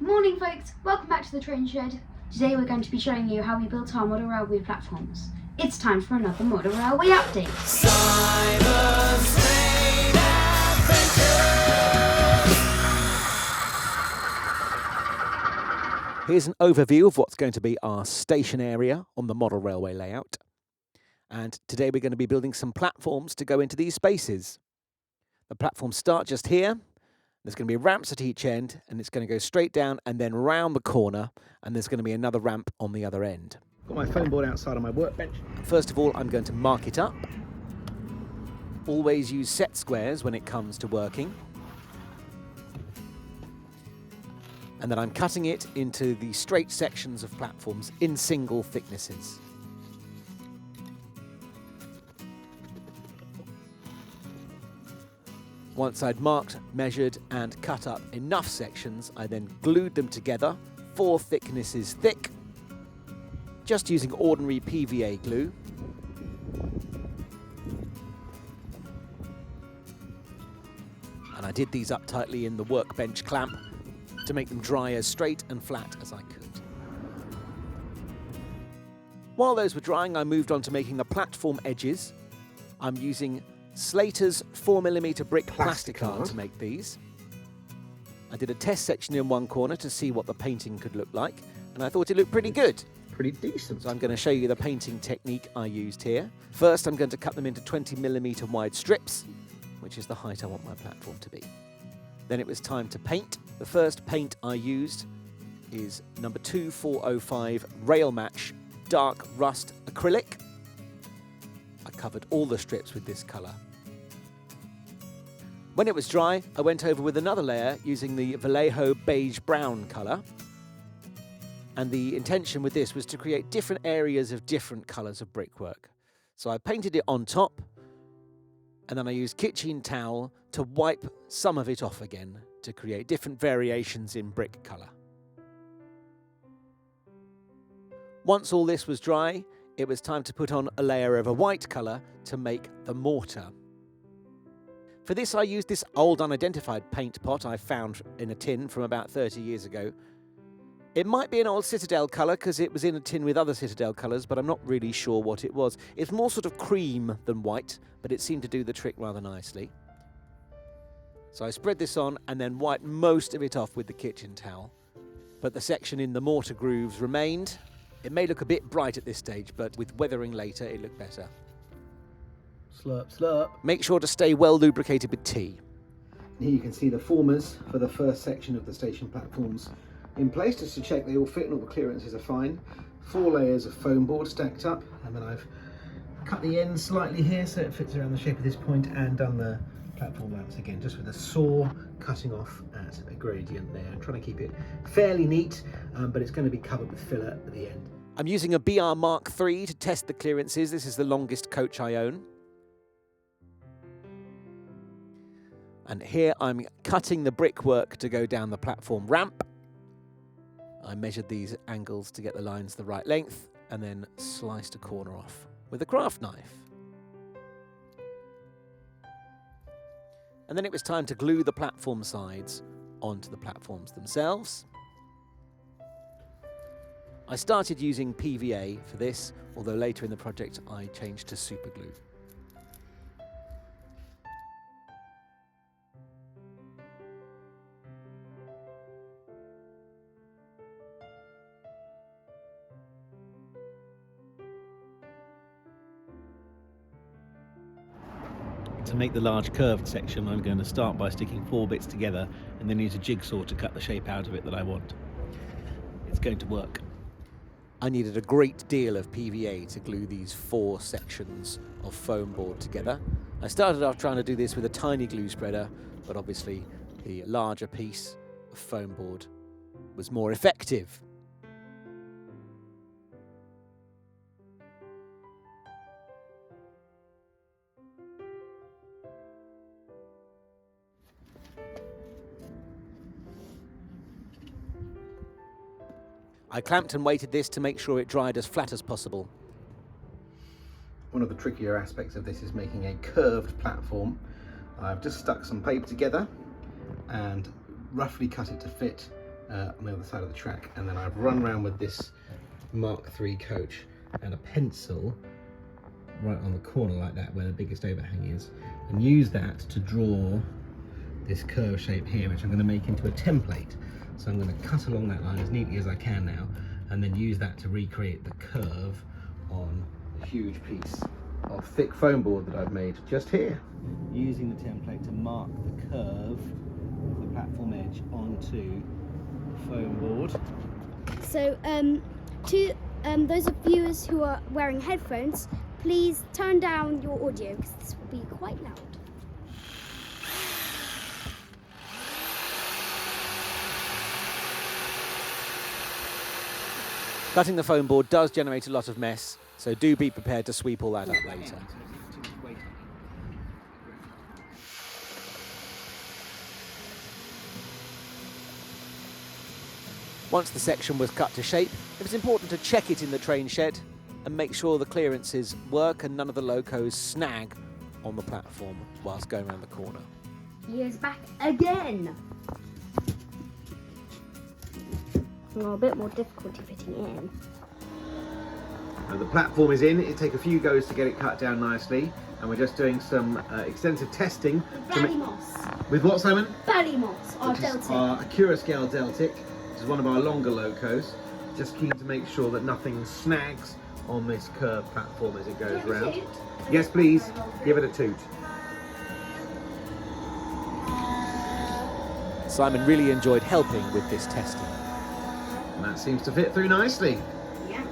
Morning folks, welcome back to the train shed. Today we're going to be showing you how we built our model railway platforms. It's time for another model railway update. Here's an overview of what's going to be our station area on the model railway layout. And today we're going to be building some platforms to go into these spaces. The platforms start just here. There's going to be ramps at each end, and it's going to go straight down and then round the corner, and there's going to be another ramp on the other end. Got my foam board outside on my workbench. First of all, I'm going to mark it up. Always use set squares when it comes to working. And then I'm cutting it into the straight sections of platforms in single thicknesses. Once I'd marked, measured and cut up enough sections, I then glued them together, 4 thicknesses thick, just using ordinary PVA glue. And I did these up tightly in the workbench clamp to make them dry as straight and flat as I could. While those were drying, I moved on to making the platform edges. I'm using Slaters 4mm brick plasticard to make these. I did a test section in one corner to see what the painting could look like, and I thought it looked pretty good. Pretty decent. So I'm going to show you the painting technique I used here. First, I'm going to cut them into 20mm wide strips, which is the height I want my platform to be. Then it was time to paint. The first paint I used is number 2405 Rail Match Dark Rust Acrylic. I covered all the strips with this colour. When it was dry, I went over with another layer using the Vallejo Beige Brown colour. And the intention with this was to create different areas of different colours of brickwork. So I painted it on top, and then I used kitchen towel to wipe some of it off again to create different variations in brick colour. Once all this was dry, it was time to put on a layer of a white colour to make the mortar. For this I used this old unidentified paint pot I found in a tin from about 30 years ago. It might be an old Citadel colour because it was in a tin with other Citadel colours, but I'm not really sure what it was. It's more sort of cream than white, but it seemed to do the trick rather nicely. So I spread this on and then wiped most of it off with the kitchen towel. But the section in the mortar grooves remained. It may look a bit bright at this stage, but with weathering later, it looked better. Slurp, slurp. Make sure to stay well lubricated with tea. Here you can see the formers for the first section of the station platforms in place, just to check they all fit and all the clearances are fine. 4 layers of foam board stacked up, and then I've cut the end slightly here so it fits around the shape of this point, and done the platform lamps again, just with a saw cutting off at a gradient there. I'm trying to keep it fairly neat, but it's going to be covered with filler at the end. I'm using a BR Mark III to test the clearances. This is the longest coach I own. And here I'm cutting the brickwork to go down the platform ramp. I measured these angles to get the lines the right length, and then sliced a corner off with a craft knife. And then it was time to glue the platform sides onto the platforms themselves. I started using PVA for this, although later in the project I changed to super glue. To make the large curved section, I'm going to start by sticking 4 bits together and then use a jigsaw to cut the shape out of it that I want. It's going to work. I needed a great deal of PVA to glue these 4 sections of foam board together. I started off trying to do this with a tiny glue spreader, but obviously the larger piece of foam board was more effective. I clamped and weighted this to make sure it dried as flat as possible. One of the trickier aspects of this is making a curved platform. I've just stuck some paper together and roughly cut it to fit on the other side of the track, and then I've run around with this Mark III coach and a pencil right on the corner like that where the biggest overhang is, and use that to draw this curve shape here, which I'm going to make into a template. So I'm going to cut along that line as neatly as I can now, and then use that to recreate the curve on a huge piece of thick foam board that I've made just here. Using the template to mark the curve of the platform edge onto the foam board. So, to those of viewers who are wearing headphones, please turn down your audio because this will be quite loud. Cutting the foam board does generate a lot of mess, so do be prepared to sweep all that up later. Once the section was cut to shape, it was important to check it in the train shed and make sure the clearances work and none of the locos snag on the platform whilst going around the corner. He is back again. A bit more difficulty fitting in. The platform is in. It'll take a few goes to get it cut down nicely, and we're just doing some extensive testing. Ballymoss. With what, Simon? Ballymoss, our Which is Deltic. our Acura scale Deltic. This is one of our longer locos. Just keen to make sure that nothing snags on this curved platform as it goes round. Yes, please. Give it a toot. Simon really enjoyed helping with this testing. And that seems to fit through nicely. Yeah.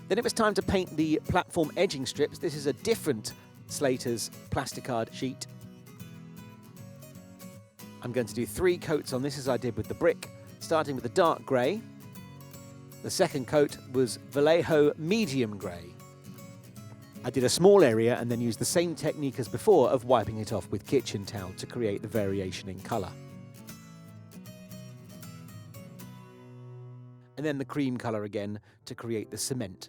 Then it was time to paint the platform edging strips. This is a different Slaters plasticard sheet. I'm going to do 3 coats on this as I did with the brick, starting with the dark grey. The second coat was Vallejo medium grey. I did a small area and then used the same technique as before of wiping it off with kitchen towel to create the variation in colour. And then the cream colour again to create the cement.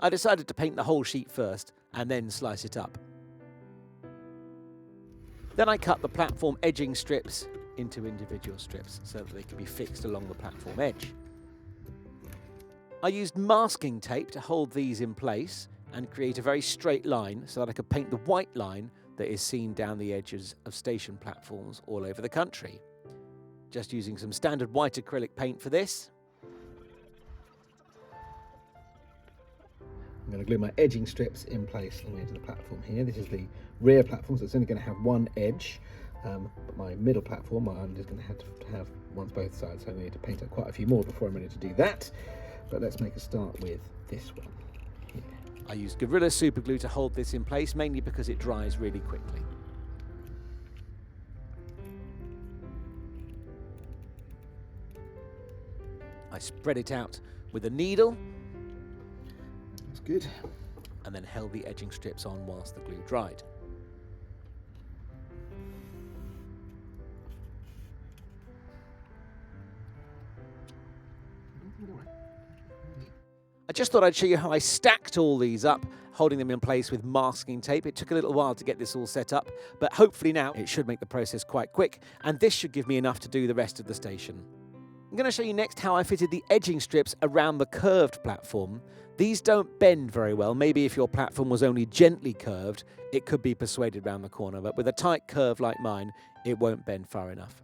I decided to paint the whole sheet first and then slice it up. Then I cut the platform edging strips into individual strips so that they could be fixed along the platform edge. I used masking tape to hold these in place and create a very straight line so that I could paint the white line that is seen down the edges of station platforms all over the country. Just using some standard white acrylic paint for this. I'm going to glue my edging strips in place on the edge of the platform here. This is the rear platform, so it's only going to have one edge. But my middle platform, I'm just going to have one on both sides, so I need to paint up quite a few more before I'm ready to do that. But let's make a start with this one here. I used Gorilla Super Glue to hold this in place, mainly because it dries really quickly. I spread it out with a needle. That's good. And then held the edging strips on whilst the glue dried. I just thought I'd show you how I stacked all these up, holding them in place with masking tape. It took a little while to get this all set up, but hopefully now it should make the process quite quick, and this should give me enough to do the rest of the station. I'm going to show you next how I fitted the edging strips around the curved platform. These don't bend very well. Maybe if your platform was only gently curved, it could be persuaded round the corner, but with a tight curve like mine, it won't bend far enough.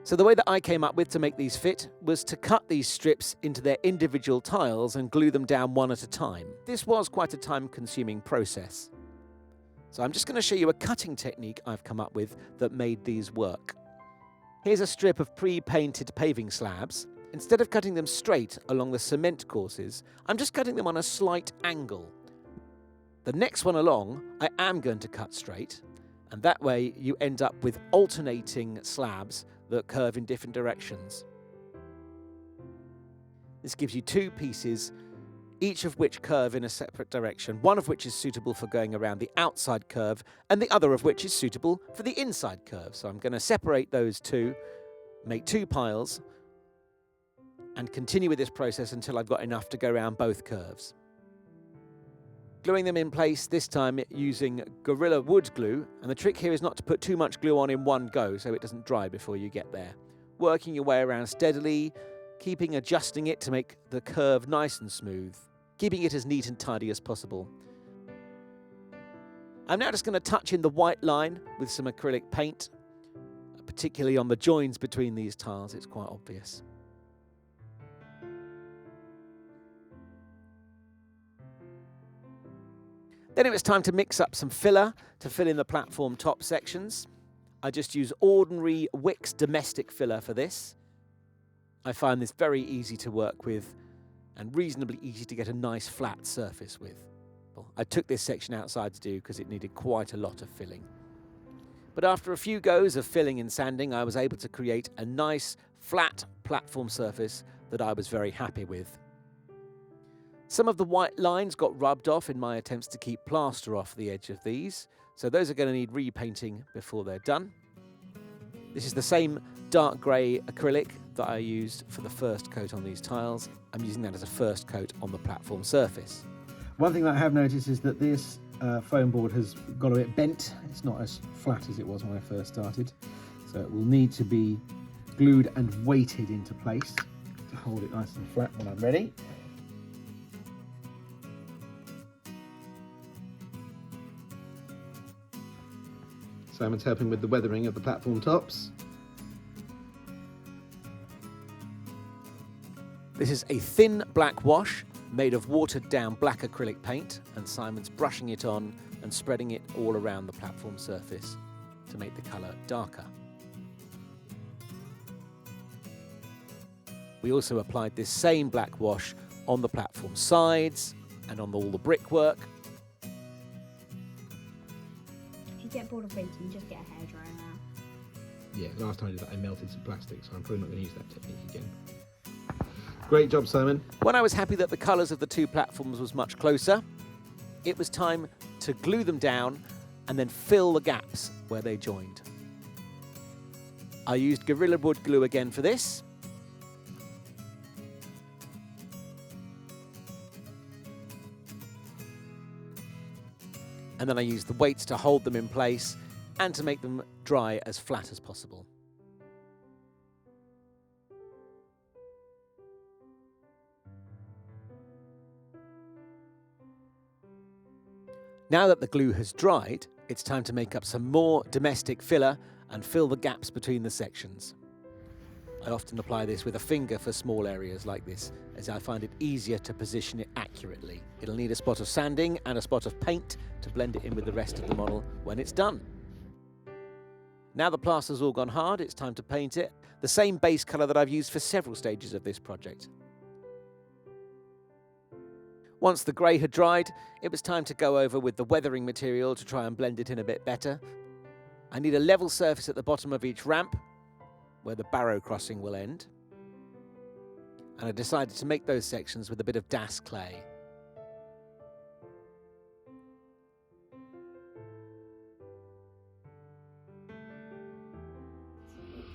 So the way that I came up with to make these fit was to cut these strips into their individual tiles and glue them down one at a time. This was quite a time-consuming process. So I'm just going to show you a cutting technique I've come up with that made these work. Here's a strip of pre-painted paving slabs. Instead of cutting them straight along the cement courses, I'm just cutting them on a slight angle. The next one along, I am going to cut straight, and that way you end up with alternating slabs that curve in different directions. This gives you two pieces each of which curve in a separate direction, one of which is suitable for going around the outside curve, and the other of which is suitable for the inside curve. So I'm going to separate those two, make two piles, and continue with this process until I've got enough to go around both curves. Gluing them in place, this time using Gorilla Wood glue, and the trick here is not to put too much glue on in one go so it doesn't dry before you get there. Working your way around steadily, keeping adjusting it to make the curve nice and smooth, keeping it as neat and tidy as possible. I'm now just going to touch in the white line with some acrylic paint, particularly on the joins between these tiles, it's quite obvious. Then it was time to mix up some filler to fill in the platform top sections. I just use ordinary Wix domestic filler for this. I find this very easy to work with and reasonably easy to get a nice flat surface with. Well, I took this section outside to do because it needed quite a lot of filling. But after a few goes of filling and sanding, I was able to create a nice flat platform surface that I was very happy with. Some of the white lines got rubbed off in my attempts to keep plaster off the edge of these, so those are going to need repainting before they're done. This is the same dark grey acrylic that I used for the first coat on these tiles. I'm using that as a first coat on the platform surface. One thing that I have noticed is that this foam board has got a bit bent. It's not as flat as it was when I first started, so it will need to be glued and weighted into place to hold it nice and flat when I'm ready. Simon's helping with the weathering of the platform tops. This is a thin black wash made of watered down black acrylic paint, and Simon's brushing it on and spreading it all around the platform surface to make the colour darker. We also applied this same black wash on the platform sides and on all the brickwork. If you get bored of painting, just get a hairdryer now. Yeah, last time I did that I melted some plastic, so I'm probably not going to use that technique again. Great job, Simon. When I was happy that the colours of the two platforms was much closer, it was time to glue them down and then fill the gaps where they joined. I used Gorilla Wood glue again for this. And then I used the weights to hold them in place and to make them dry as flat as possible. Now that the glue has dried, it's time to make up some more domestic filler and fill the gaps between the sections. I often apply this with a finger for small areas like this, as I find it easier to position it accurately. It'll need a spot of sanding and a spot of paint to blend it in with the rest of the model when it's done. Now the plaster's all gone hard, it's time to paint it, the same base colour that I've used for several stages of this project. Once the grey had dried, it was time to go over with the weathering material to try and blend it in a bit better. I need a level surface at the bottom of each ramp, where the barrow crossing will end. And I decided to make those sections with a bit of Das clay.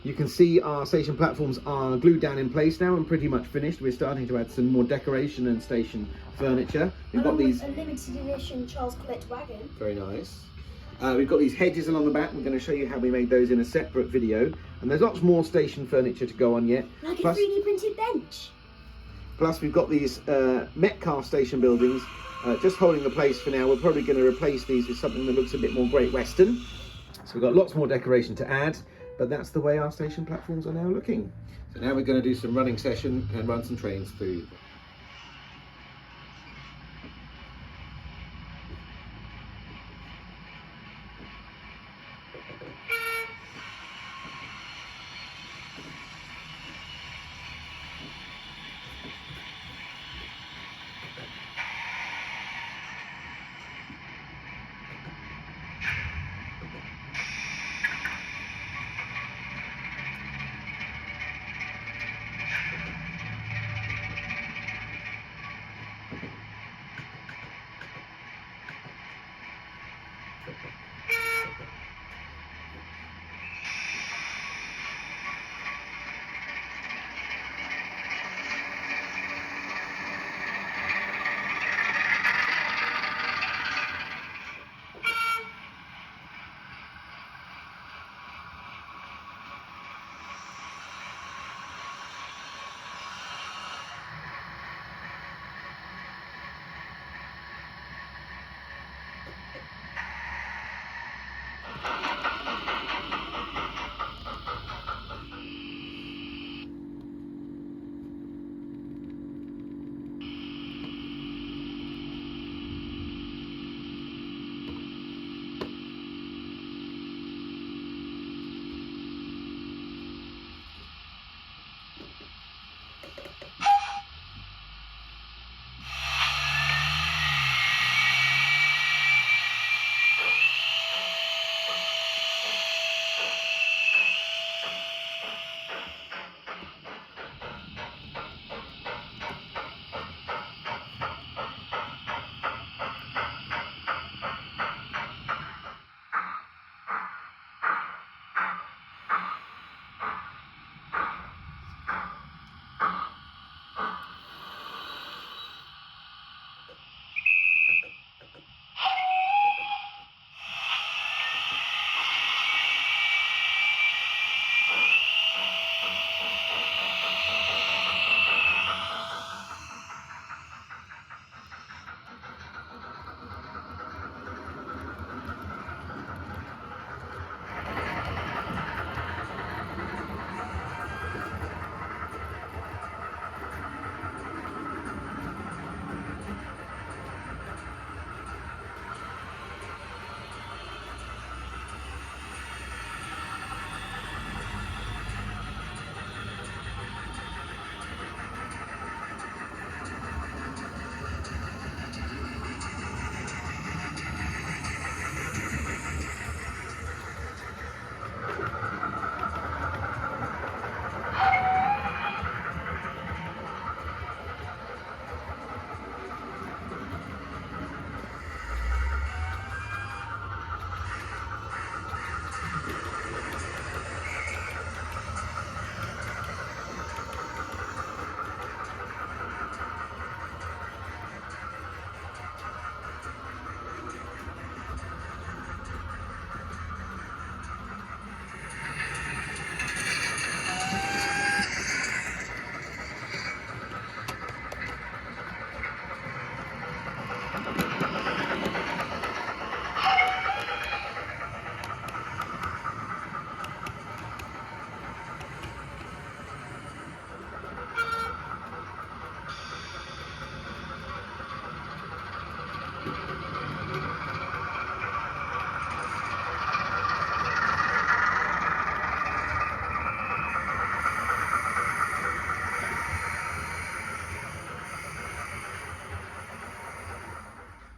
You can see our station platforms are glued down in place now and pretty much finished. We're starting to add some more decoration and station furniture. We've got these a limited edition Charles Collect wagon. very nice. We've got these hedges along the back. We're going to show you how we made those in a separate video. And there's lots more station furniture to go on yet. Like a 3D printed bench. Plus we've got these Metcalfe station buildings just holding the place for now. We're probably going to replace these with something that looks a bit more Great Western. So we've got lots more decoration to add. But that's the way our station platforms are now looking. So now we're going to do some running session and run some trains through.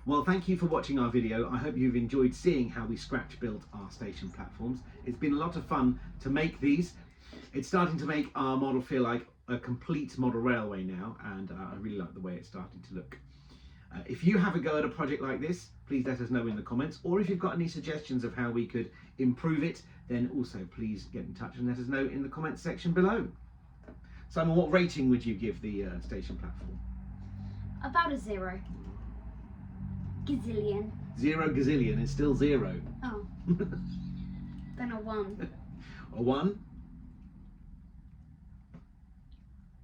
Well, thank you for watching our video. I hope you've enjoyed seeing how we scratch built our station platforms. It's been a lot of fun to make these. It's starting to make our model feel like a complete model railway now, and I really like the way it's starting to look. If you have a go at a project like this, please let us know in the comments, or if you've got any suggestions of how we could improve it, then also please get in touch and let us know in the comments section below. Simon, what rating would you give the station platform? About a 0. Gazillion. 0 gazillion is still 0. Oh. Then a 1. A 1?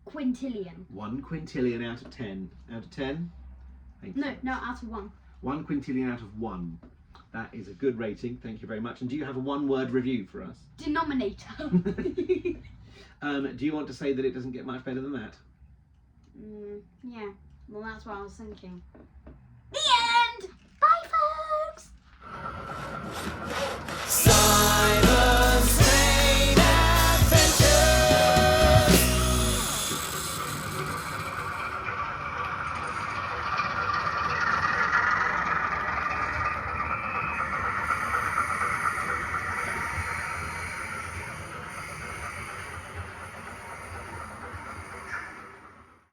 Quintillion. 1 quintillion out of 10. Out of 10? Thank you. No, out of 1. 1 quintillion out of 1. That is a good rating. Thank you very much. And do you have a one-word review for us? Denominator. Do you want to say that it doesn't get much better than that? Yeah. Well, that's what I was thinking.